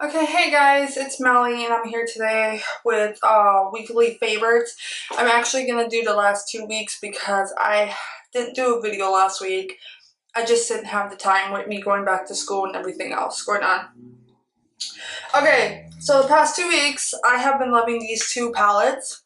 Okay, hey guys, it's Melly and I'm here today with weekly favorites. I'm actually going to do the last 2 weeks because I didn't do a video last week. I just didn't have the time with me going back to school and everything else going on. Okay, so the past 2 weeks I have been loving these two palettes.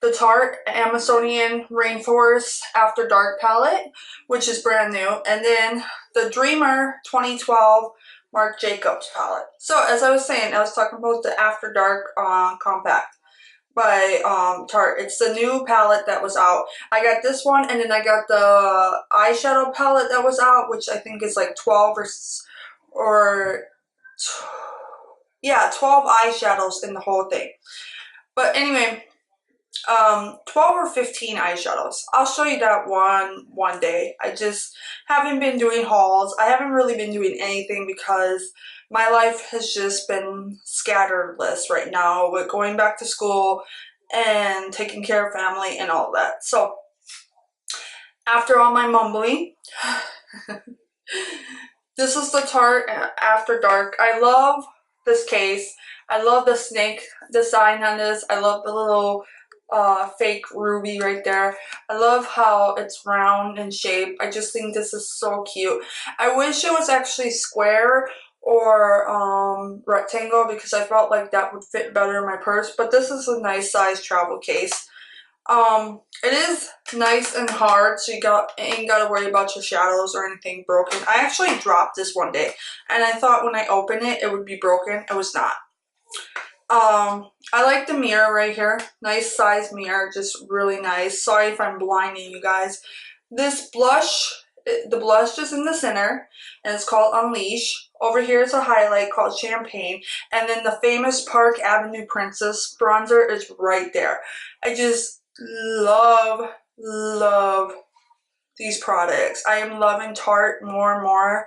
The Tarte Amazonian Rainforest After Dark palette, which is brand new, and then the Dreamer 2012 Marc Jacobs palette. So as I was saying, I was talking about the After Dark compact by Tarte. It's the new palette that was out. I got this one, and then I got the eyeshadow palette that was out, which I think is like 12 or yeah, 12 eyeshadows in the whole thing. But anyway, 12 or 15 eyeshadows. I'll show you that one day. I just haven't been doing hauls. I haven't really been doing anything because my life has just been scatterless right now with going back to school and taking care of family and all that. So after all my mumbling, this is the Tarte After Dark. I love this case. I love the snake design on this. I love the little fake ruby right there. I love how it's round in shape. I just think this is so cute. I wish it was actually square or rectangle because I felt like that would fit better in my purse, but this is a nice size travel case. It is nice and hard, so you ain't gotta worry about your shadows or anything broken. I actually dropped this one day and I thought when I opened it it would be broken. It was not. I like the mirror right here. Nice size mirror, just really nice. Sorry if I'm blinding you guys. This blush, the blush is in the center, and it's called Unleash. Over here is a highlight called Champagne, and then the famous Park Avenue Princess bronzer is right there. I just love these products. I am loving Tarte more and more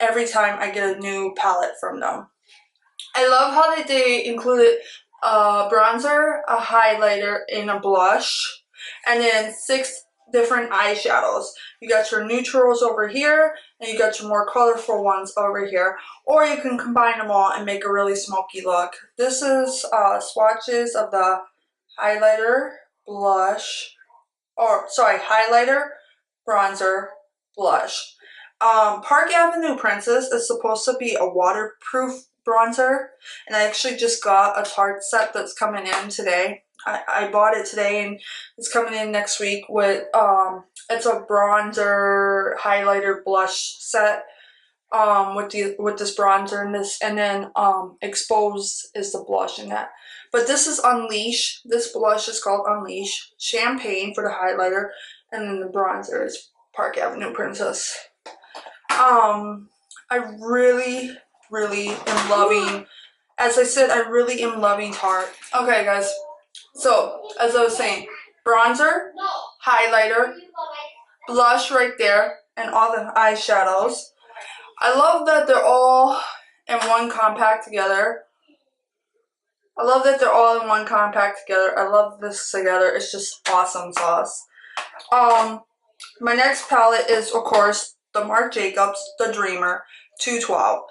every time I get a new palette from them. I love how they included a bronzer, a highlighter, and a blush, and then 6 different eyeshadows. You got your neutrals over here, and you got your more colorful ones over here, or you can combine them all and make a really smoky look. This is swatches of the highlighter, blush, or sorry, highlighter, bronzer, blush. Park Avenue Princess is supposed to be a waterproof bronzer, and I actually just got a Tarte set that's coming in today. I bought it today and it's coming in next week with it's a bronzer, highlighter, blush set with this bronzer and this, and then Exposed is the blush in that. But this is Unleash. This blush is called Unleash. Champagne for the highlighter, and then the bronzer is Park Avenue Princess. I really am loving, as I said, I really am loving Tarte. Okay guys, so as I was saying, bronzer, highlighter, blush right there, and all the eyeshadows. I love that they're all in one compact together. I love that they're all in one compact together. I love this together. It's just awesome sauce. My next palette is, of course, the Marc Jacobs, the Dreamer 212.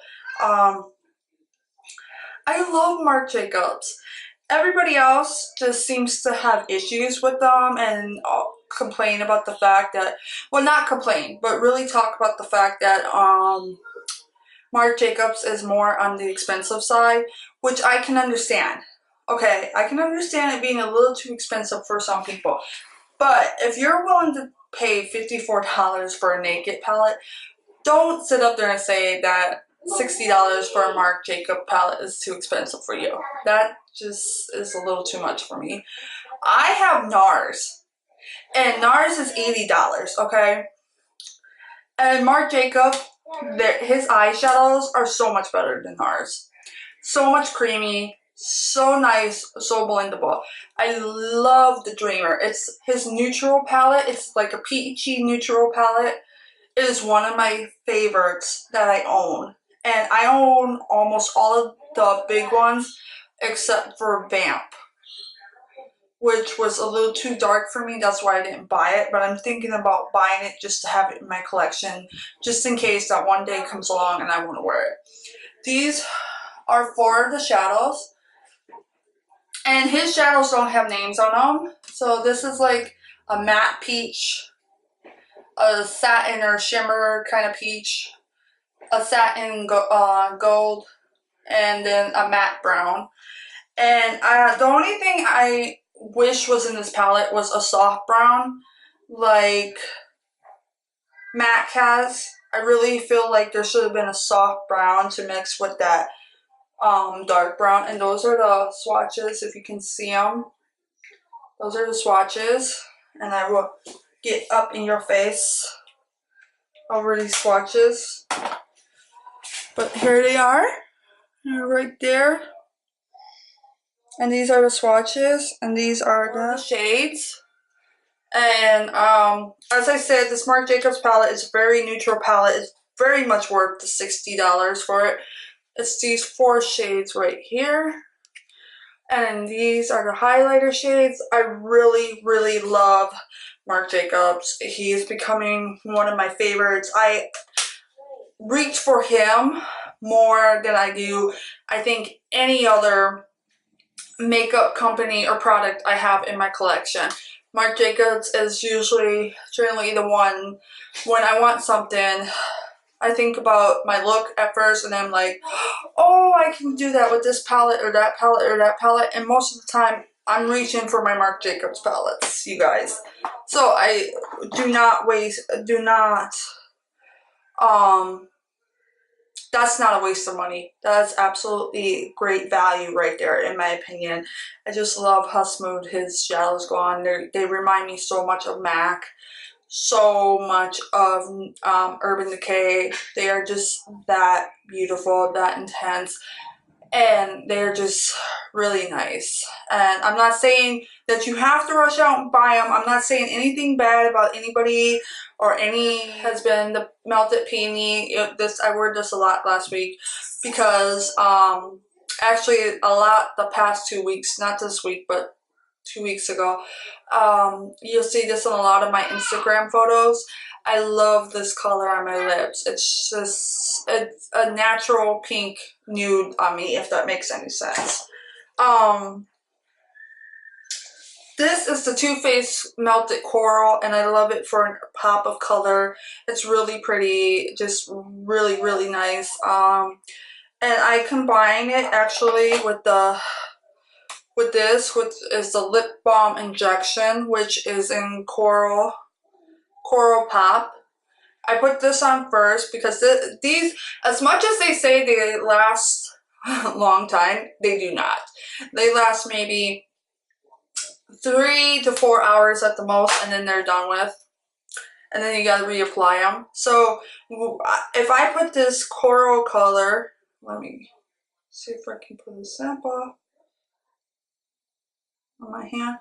I love Marc Jacobs. Everybody else just seems to have issues with them and complain about the fact that, well, not complain, but really talk about the fact that Marc Jacobs is more on the expensive side, which I can understand. Okay, I can understand it being a little too expensive for some people. But if you're willing to pay $54 for a naked palette, don't sit up there and say that $60 for a Marc Jacobs palette is too expensive for you. That just is a little too much for me. I have NARS, and NARS is $80, okay? And Marc Jacobs, his eyeshadows are so much better than NARS. So much creamy, so nice, so blendable. I love the Dreamer. It's his neutral palette. It's like a peachy neutral palette. It is one of my favorites that I own. And I own almost all of the big ones except for Vamp, which was a little too dark for me. That's why I didn't buy it. But I'm thinking about buying it just to have it in my collection, just in case that one day comes along and I want to wear it. These are for the shadows. And his shadows don't have names on them. So this is like a matte peach, a satin or shimmer kind of peach, a satin gold, and then a matte brown. And the only thing I wish was in this palette was a soft brown, like MAC has. I really feel like there should have been a soft brown to mix with that dark brown. And those are the swatches, if you can see them. Those are the swatches. And I will get up in your face over these swatches. But here they are. They're right there. And these are the swatches. And these are the shades. And as I said, this Marc Jacobs palette is a very neutral palette. It's very much worth the $60 for it. It's these 4 shades right here. And these are the highlighter shades. I really, really love Marc Jacobs. He is becoming one of my favorites. I reach for him more than I do, I think, any other makeup company or product I have in my collection. Marc Jacobs is generally the one when I want something. I think about my look at first and I'm like, oh, I can do that with this palette or that palette or that palette. And most of the time I'm reaching for my Marc Jacobs palettes, you guys. So I that's not a waste of money. That's absolutely great value right there, in my opinion. I just love how smooth his shadows go on. They remind me so much of MAC, so much of Urban Decay. They are just that beautiful, that intense, and they're just really nice. And I'm not saying that you have to rush out and buy them. I'm not saying anything bad about anybody or any has been the Melted Peony. I wore this a lot last week because actually a lot the past 2 weeks, not this week, but 2 weeks ago. You'll see this in a lot of my Instagram photos. I love this color on my lips. It's a natural pink nude on me, if that makes any sense. This is the Too Faced Melted Coral, and I love it for a pop of color. It's really pretty, just really, really nice. And I combine it actually with this, which is the Lip Balm Injection, which is in Coral Pop. I put this on first because these, as much as they say they last a long time, they do not. They last maybe 3 to 4 hours at the most, and then they're done with. And then you gotta reapply them. So if I put this coral color, let me see if I can put a sample on my hand.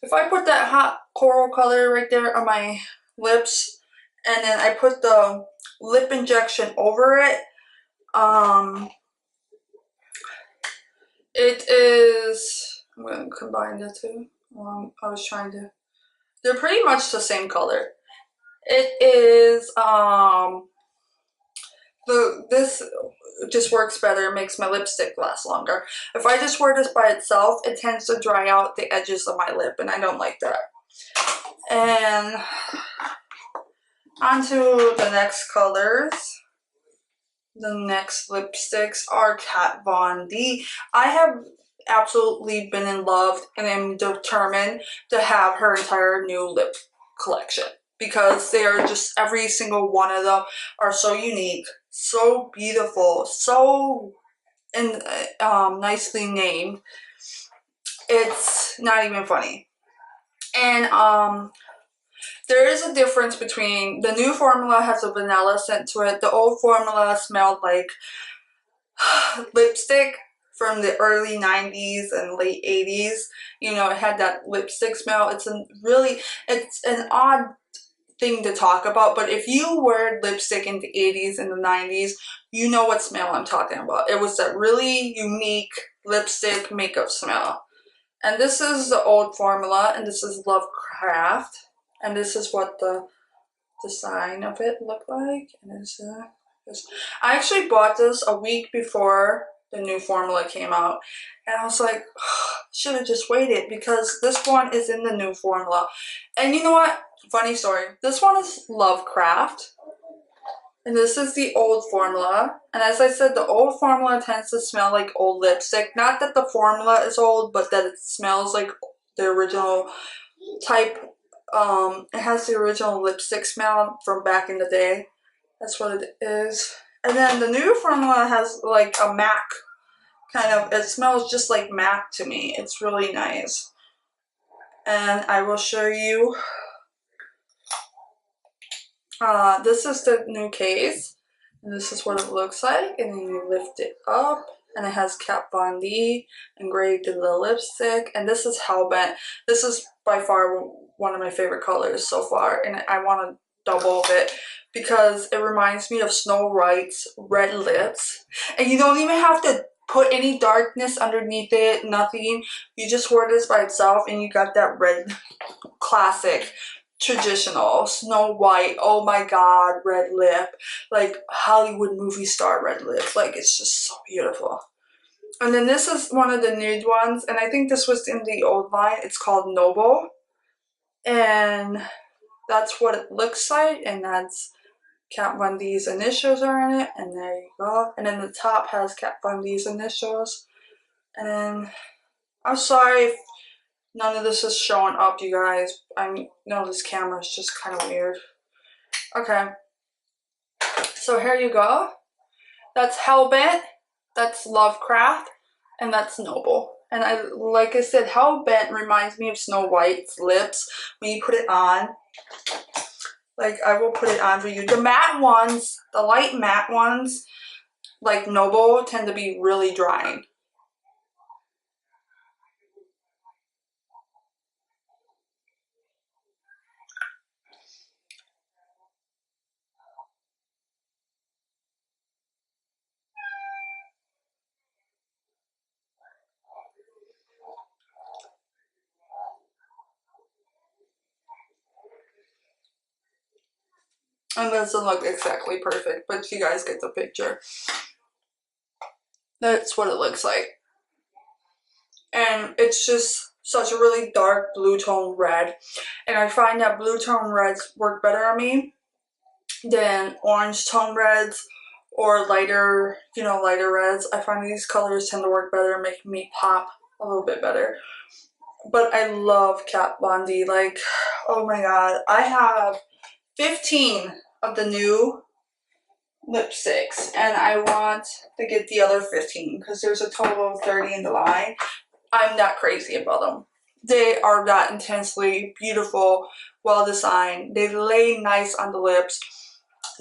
If I put that hot coral color right there on my lips, and then I put the lip injection over it, it is, I'm going to combine the two. They're pretty much the same color. It is, this just works better, makes my lipstick last longer. If I just wear this by itself, it tends to dry out the edges of my lip, and I don't like that. And onto the next colors. The next lipsticks are Kat Von D. I have absolutely been in love and am determined to have her entire new lip collection because they are just, every single one of them are so unique, so beautiful, so nicely named. It's not even funny. And there is a difference between the new formula has a vanilla scent to it. The old formula smelled like lipstick from the early 90s and late 80s. You know, it had that lipstick smell. It's an odd thing to talk about, but if you wear lipstick in the 80s and the 90s, you know what smell I'm talking about. It was that really unique lipstick makeup smell. And this is the old formula, and this is Lovecraft, and this is what the design of it looked like. And I actually bought this a week before the new formula came out. And I was like, should have just waited because this one is in the new formula. And you know what? Funny story. This one is Lovecraft. And this is the old formula. And as I said, the old formula tends to smell like old lipstick. Not that the formula is old, but that it smells like the original type. It has the original lipstick smell from back in the day. That's what it is. And then the new formula has like a MAC kind of, it smells just like MAC to me. It's really nice. And I will show you. This is the new case, and this is what it looks like, and then you lift it up, and it has Kat Von D engraved in the lipstick, and this is Hellbent. This is by far one of my favorite colors so far, and I want to double it because it reminds me of Snow White's red lips, and you don't even have to put any darkness underneath it, nothing. You just wear this by itself, and you got that red classic traditional Snow White, oh my god, red lip, like Hollywood movie star red lip. Like, it's just so beautiful. And then this is one of the nude ones, and I think this was in the old line. It's called Noble, and that's what it looks like, and that's Kat Von D's initials are in it, and there you go. And then the top has Kat Von D's initials. And then I'm sorry if none of this is showing up, you guys. I know this camera is just kind of weird. Okay. So here you go. That's Hellbent, that's Lovecraft, and that's Noble. And like I said, Hellbent reminds me of Snow White's lips when you put it on. Like, I will put it on for you. The matte ones, the light matte ones, like Noble, tend to be really drying. It doesn't look exactly perfect, but you guys get the picture. That's what it looks like. And it's just such a really dark blue tone red. And I find that blue tone reds work better on me than orange tone reds or lighter, you know, lighter reds. I find these colors tend to work better, making me pop a little bit better. But I love Kat Von D. Like, oh my god. I have 15 of the new lipsticks, and I want to get the other 15 because there's a total of 30 in the line. I'm not crazy about them. They are that intensely beautiful, well designed. They lay nice on the lips.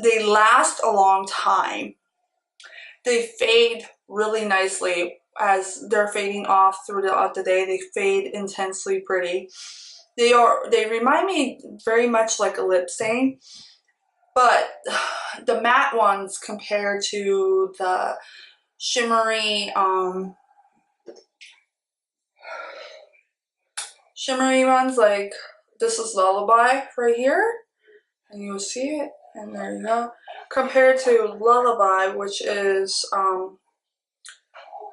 They last a long time. They fade really nicely as they're fading off throughout the day. They fade intensely pretty. They remind me very much like a lip stain, but the matte ones compared to the shimmery ones, like this is Lullaby right here, and you'll see it, and there you go, compared to Lullaby, which is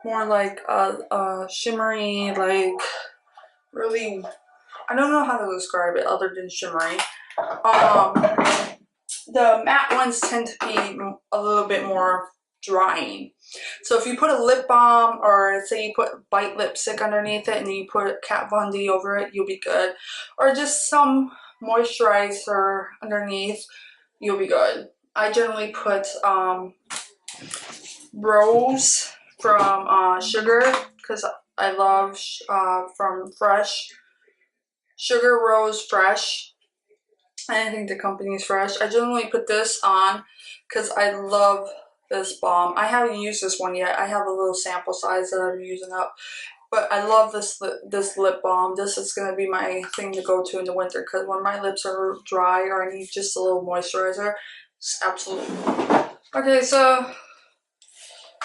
more like a shimmery, like really, I don't know how to describe it other than shimmery. The matte ones tend to be a little bit more drying. So if you put a lip balm, or say you put Bite lipstick underneath it and you put Kat Von D over it, you'll be good. Or just some moisturizer underneath, you'll be good. I generally put Rose from Sugar, because I love from Fresh. Sugar Rose Fresh. I think the company is Fresh. I generally put this on because I love this balm. I haven't used this one yet. I have a little sample size that I'm using up. But I love this lip balm. This is going to be my thing to go to in the winter because when my lips are dry or I need just a little moisturizer, it's absolutely. Okay, so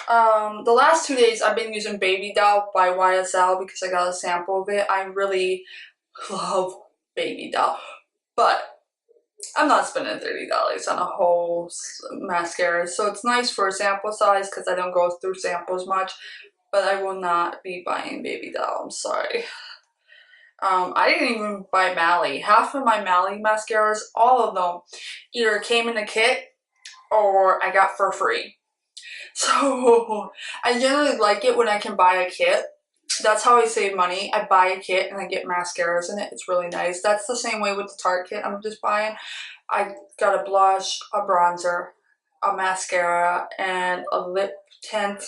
the last 2 days I've been using Baby Doll by YSL because I got a sample of it. I really love Baby Doll. But I'm not spending $30 on a whole mascara, so it's nice for a sample size because I don't go through samples much, but I will not be buying Baby Doll, I'm sorry. I didn't even buy Mally. Half of my Mally mascaras, all of them, either came in a kit or I got for free. So I generally like it when I can buy a kit. That's how I save money. I buy a kit and I get mascaras in it. It's really nice. That's the same way with the Tarte kit I'm just buying. I got a blush, a bronzer, a mascara, and a lip tint,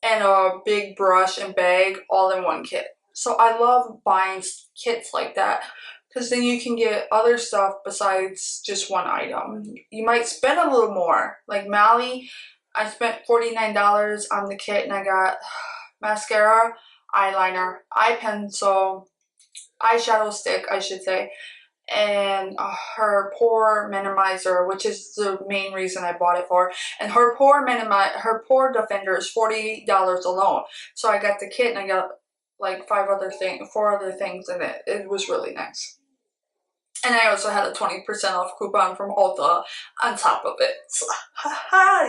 and a big brush and bag all in one kit. So I love buying kits like that because then you can get other stuff besides just one item. You might spend a little more. Like Mally, I spent $49 on the kit and I got mascara, eyeliner, eye pencil, eyeshadow stick, I should say, and her pore minimizer, which is the main reason I bought it for. And her pore defender is $40 alone. So I got the kit and I got like four other things in it. It was really nice. And I also had a 20% off coupon from Ulta on top of it. So,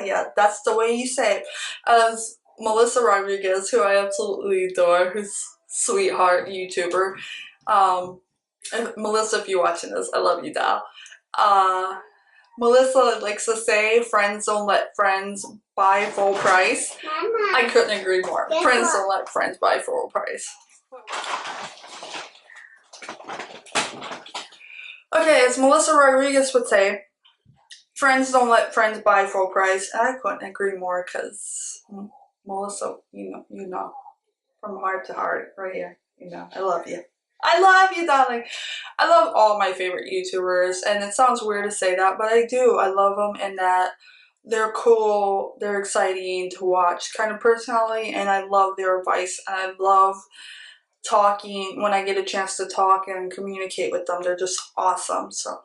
yeah, that's the way you say it. As Melissa Rodriguez, who I absolutely adore, who's sweetheart YouTuber. Melissa, if you're watching this, I love you, doll. Melissa likes to say, friends don't let friends buy full price. Mama, I couldn't agree more. Friends don't let friends buy full price. Okay, as Melissa Rodriguez would say, friends don't let friends buy full price. And I couldn't agree more because Melissa, you know, from heart to heart, right here, you know, I love you. I love you, darling. I love all my favorite YouTubers, and it sounds weird to say that, but I do. I love them in that they're cool, they're exciting to watch kind of personality, and I love their advice, and I love talking when I get a chance to talk and communicate with them. They're just awesome. So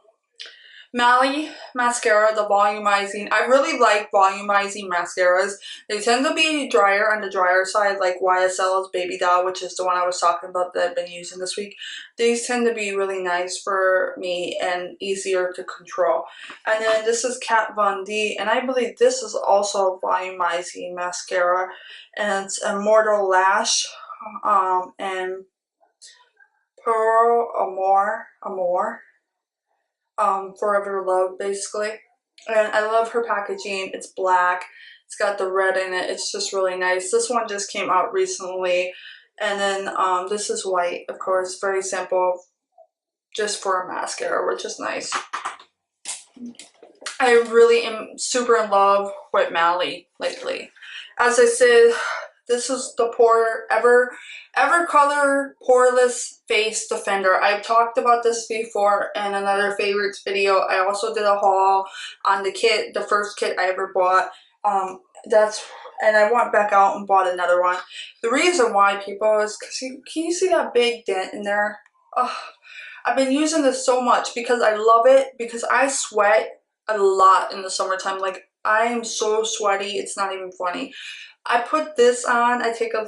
Mally mascara, the volumizing. I really like volumizing mascaras. They tend to be drier on the drier side, like YSL's Baby Doll, which is the one I was talking about that I've been using this week. These tend to be really nice for me and easier to control. And then this is Kat Von D, and I believe this is also a volumizing mascara, and it's Immortal Lash, and Pearl Amore. Forever Love, basically. And I love her packaging. It's black. It's got the red in it. It's just really nice. This one just came out recently. And then this is white, of course. Very simple. Just for a mascara, which is nice. I really am super in love with Mally lately. As I said, this is the Evercolor Poreless Face Defender. I've talked about this before in another favorites video. I also did a haul on the kit, the first kit I ever bought. And I went back out and bought another one. The reason why, people, is because can you see that big dent in there? Oh, I've been using this so much because I love it, because I sweat a lot in the summertime. Like, I am so sweaty, it's not even funny. I put this on. I take a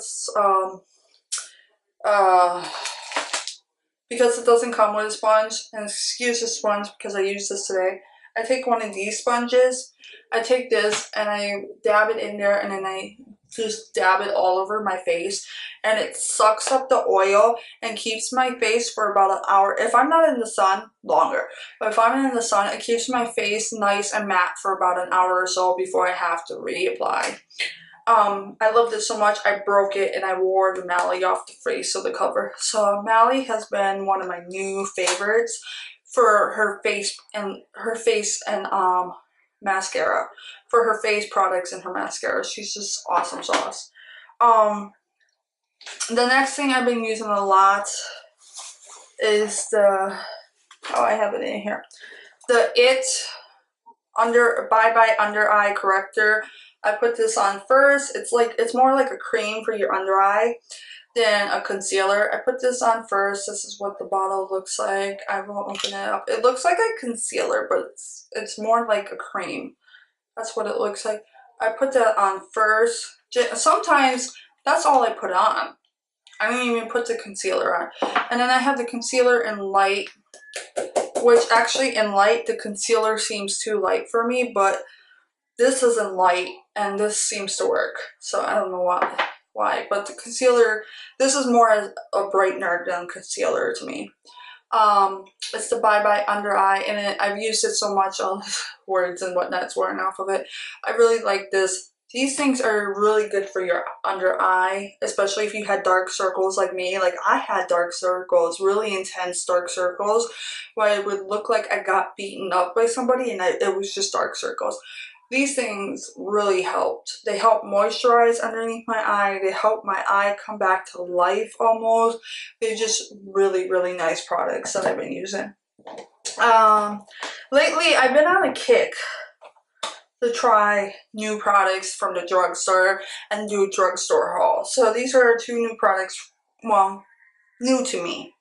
because it doesn't come with a sponge, and excuse the sponge because I used this today. I take one of these sponges. I take this and I dab it in there, and then I just dab it all over my face, and it sucks up the oil and keeps my face for about an hour. If I'm not in the sun, longer. But if I'm in the sun, it keeps my face nice and matte for about an hour or so before I have to reapply. I love this so much, I broke it and I wore the Mally off the face of the cover. So Mally has been one of my new favorites for her face and mascara. For her face products and her mascara. She's just awesome sauce. The next thing I've been using a lot is the, oh, I have it in here. The Bye Bye Under Eye Corrector. I put this on first. It's more like a cream for your under eye than a concealer. I put this on first. This is what the bottle looks like. I won't open it up. It looks like a concealer, but it's more like a cream. That's what it looks like. I put that on first. Sometimes that's all I put on. I don't even put the concealer on. And then I have the concealer in light. which actually in light, the concealer seems too light for me, but this is in light and this seems to work. So I don't know why, but the concealer, this is more as a brightener than concealer to me. It's the Bye Bye Under Eye, and I've used it so much, all the words and whatnot's wearing off of it. I really like this. These things are really good for your under eye, especially if you had dark circles like me. Like I had dark circles, really intense dark circles, where it would look like I got beaten up by somebody and it was just dark circles. These things really helped. They help moisturize underneath my eye. They help my eye come back to life almost. They're just really, really nice products that I've been using. Lately, I've been on a kick to try new products from the drugstore and do drugstore haul. So these are 2 new products, well, new to me.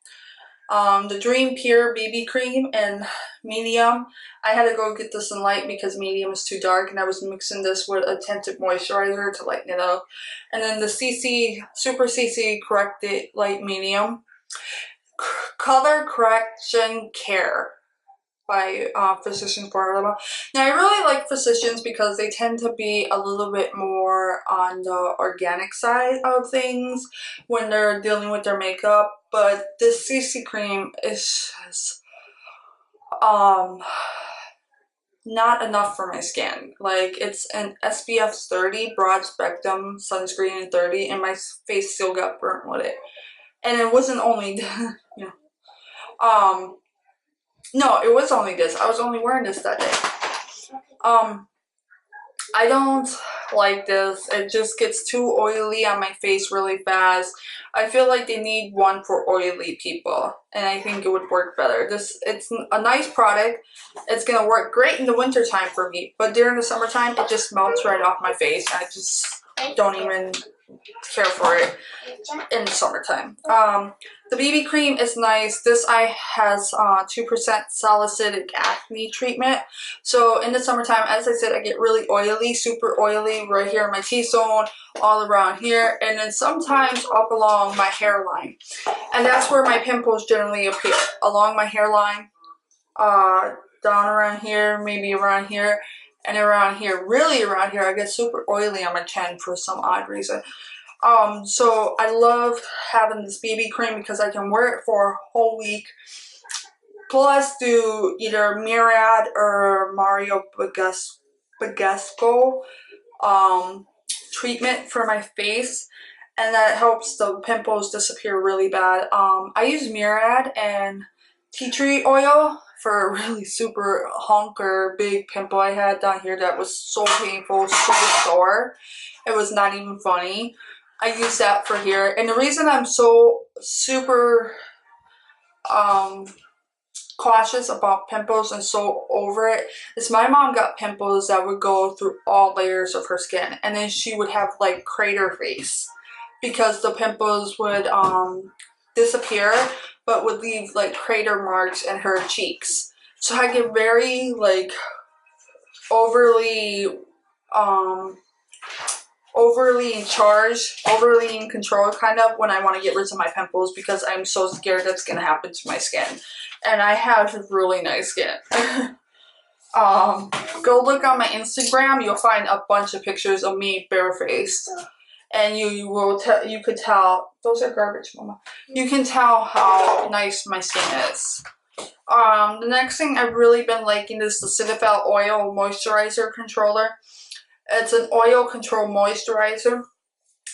The Dream Pure BB Cream in medium. I had to go get this in light because medium is too dark, and I was mixing this with a tinted moisturizer to lighten it up. And then the Super CC Corrected Light Medium. Color Correction Care by Physicians Formula. Now, I really like Physicians because they tend to be a little bit more on the organic side of things when they're dealing with their makeup, but this CC cream is not enough for my skin. Like, it's an SPF 30 broad spectrum sunscreen in 30, and my face still got burnt with it. And it wasn't only you know, no, it was only this. I was only wearing this that day. I don't like this. It just gets too oily on my face really fast. I feel like they need one for oily people, and I think it would work better. It's a nice product. It's gonna work great in the winter time for me, but during the summertime, it just melts right off my face. I just don't even care for it in the summertime. The BB cream is nice. This eye has 2% salicylic acne treatment. So in the summertime, as I said, I get really oily, super oily right here in my T-zone, all around here, and then sometimes up along my hairline. And that's where my pimples generally appear, along my hairline, down around here, maybe around here, and around here, really around here. I get super oily on my chin for some odd reason. So I love having this BB cream because I can wear it for a whole week. Plus do either Myriad or Mario Badescu treatment for my face, and that helps the pimples disappear really bad. I use Myriad and tea tree oil for a really super honker big pimple I had down here that was so painful, so sore. It was not even funny. I use that for here, and the reason I'm so super cautious about pimples and so over it is my mom got pimples that would go through all layers of her skin, and then she would have like crater face because the pimples would disappear but would leave like crater marks in her cheeks. So I get very like overly in charge, overly in control kind of when I want to get rid of my pimples because I'm so scared that's going to happen to my skin. And I have really nice skin. Go look on my Instagram. You'll find a bunch of pictures of me barefaced. And you could tell, those are garbage, mama. You can tell how nice my skin is. The next thing I've really been liking is the Cetaphil Oil Moisturizer Controller. It's an oil control moisturizer.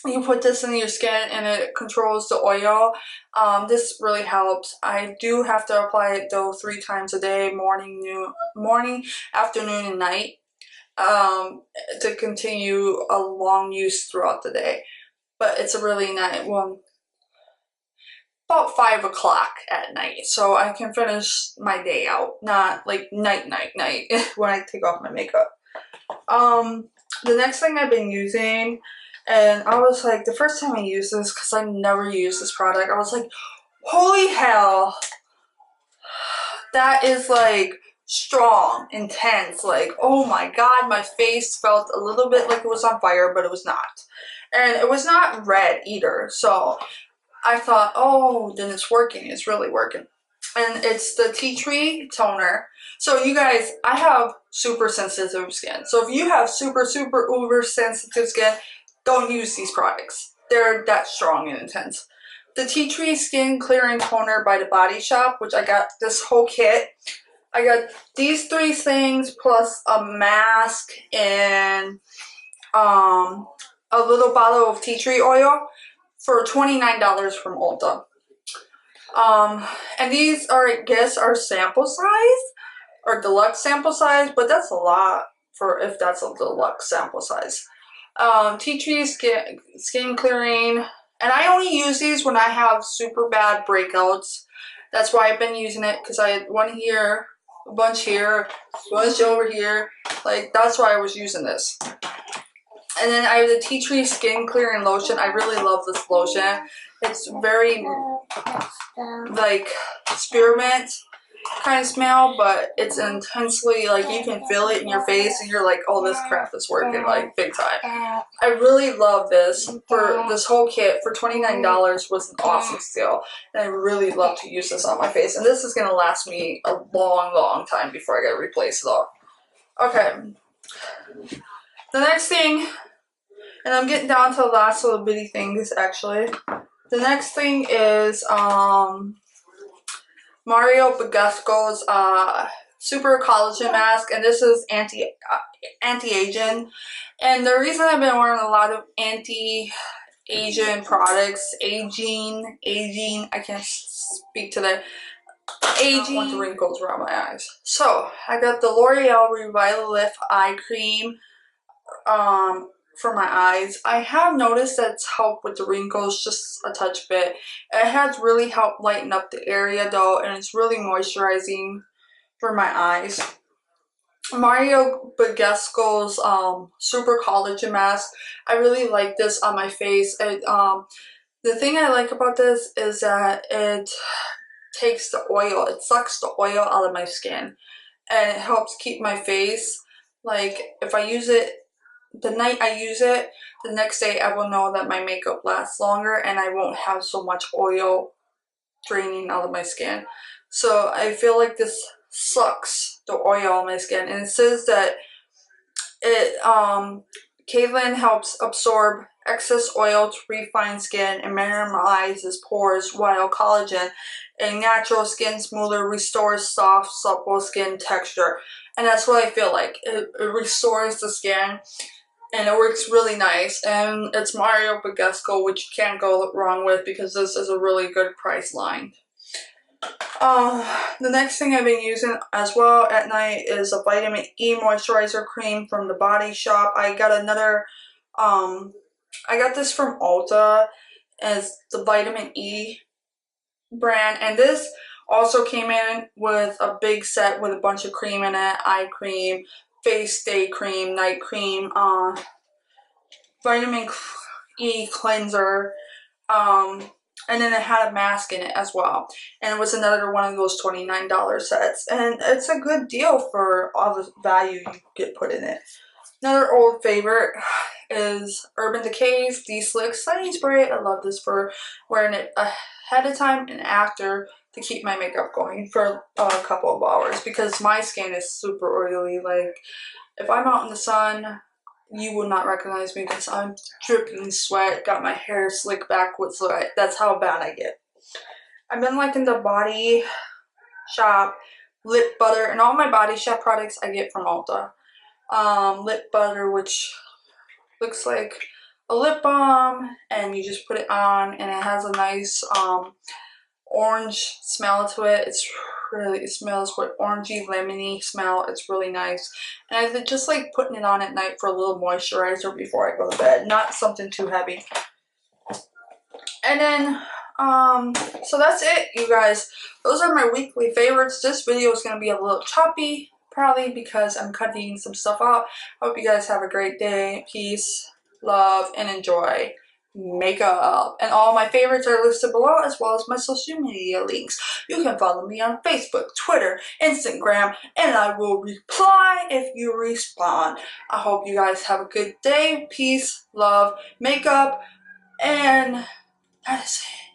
You put this in your skin and it controls the oil. This really helps. I do have to apply it though 3 times a day, morning, afternoon, and night, to continue a long use throughout the day. But it's a really nice one. About 5 o'clock at night, so I can finish my day out, not like night when I take off my makeup. The next thing I've been using, and I was like, the first time I used this, because I never used this product, I was like, holy hell, that is like strong, intense, like, oh my god, my face felt a little bit like it was on fire, but it was not. And it was not red either, so I thought, oh, then it's working, it's really working. and it's the tea tree toner. So you guys, I have super sensitive skin. So if you have super uber sensitive skin, don't use these products. They're that strong and intense. The tea tree skin clearing toner by The Body Shop, which I got this whole kit. I got these 3 things plus a mask and a little bottle of tea tree oil for $29 from Ulta. And these are, I guess, are sample size or deluxe sample size, but that's a lot for if that's a deluxe sample size. Tea tree skin clearing, and I only use these when I have super bad breakouts. That's why I've been using it, because I had one here, a bunch here, a bunch over here. Like, that's why I was using this. And then I have the tea tree skin clearing lotion. I really love this lotion. It's very like spearmint kind of smell, but it's intensely, like, you can feel it in your face and you're like, oh, this crap is working like big time. I really love this. For this whole kit for $29 was an awesome steal, and I really love to use this on my face, and this is going to last me a long time before I get replaced though. Okay, the next thing, and I'm getting down to the last little bitty things actually. The next thing is Mario Badescu's Super Collagen Mask, and this is anti-aging. And the reason I've been wearing a lot of anti-aging products, aging, I can't speak to that. Aging. I want the wrinkles around my eyes. So I got the L'Oreal Revitalift Eye Cream for my eyes. I have noticed that it's helped with the wrinkles just a touch bit. It has really helped lighten up the area though, and it's really moisturizing for my eyes. Mario Badescu's Super Collagen Mask. I really like this on my face. The thing I like about this is that it takes the oil, it sucks the oil out of my skin, and it helps keep my face, like, if I use it the night I use it, the next day I will know that my makeup lasts longer and I won't have so much oil draining out of my skin. So I feel like this sucks the oil on my skin, and it says that it kaolin helps absorb excess oil to refine skin and minimizes pores, while collagen, a natural skin smoother, restores soft, supple skin texture. And that's what I feel like. It restores the skin, and it works really nice. And it's Mario Badescu, which you can't go wrong with because this is a really good price line. The next thing I've been using as well at night is a vitamin E moisturizer cream from The Body Shop. I got another, I got this from Ulta as the vitamin E brand, and this also came in with a big set with a bunch of cream in it. Eye cream, face day cream, night cream, vitamin E cleanser, and then it had a mask in it as well. And it was another one of those $29 sets. And it's a good deal for all the value you get put in it. Another old favorite is Urban Decay's De-Slick Setting Spray. I love this for wearing it ahead of time and after to keep my makeup going for a couple of hours, because my skin is super oily. Like, if I'm out in the sun, you will not recognize me because I'm dripping sweat, got my hair slicked back with sweat. That's how bad I get. I've been liking the Body Shop lip butter, and all my Body Shop products I get from Ulta. Lip butter, which looks like a lip balm, and you just put it on, and it has a nice orange smell to it. It smells with orangey lemony smell. It's really nice, and I just like putting it on at night for a little moisturizer before I go to bed. Not something too heavy. And then so that's it, you guys. Those are my weekly favorites. This video is going to be a little choppy, probably because I'm cutting some stuff out. Hope you guys have a great day. Peace, love, and enjoy makeup. And all my favorites are listed below, as well as my social media links. You can follow me on Facebook, Twitter, Instagram, and I will reply if you respond. I hope you guys have a good day. Peace, love, makeup, and that is it.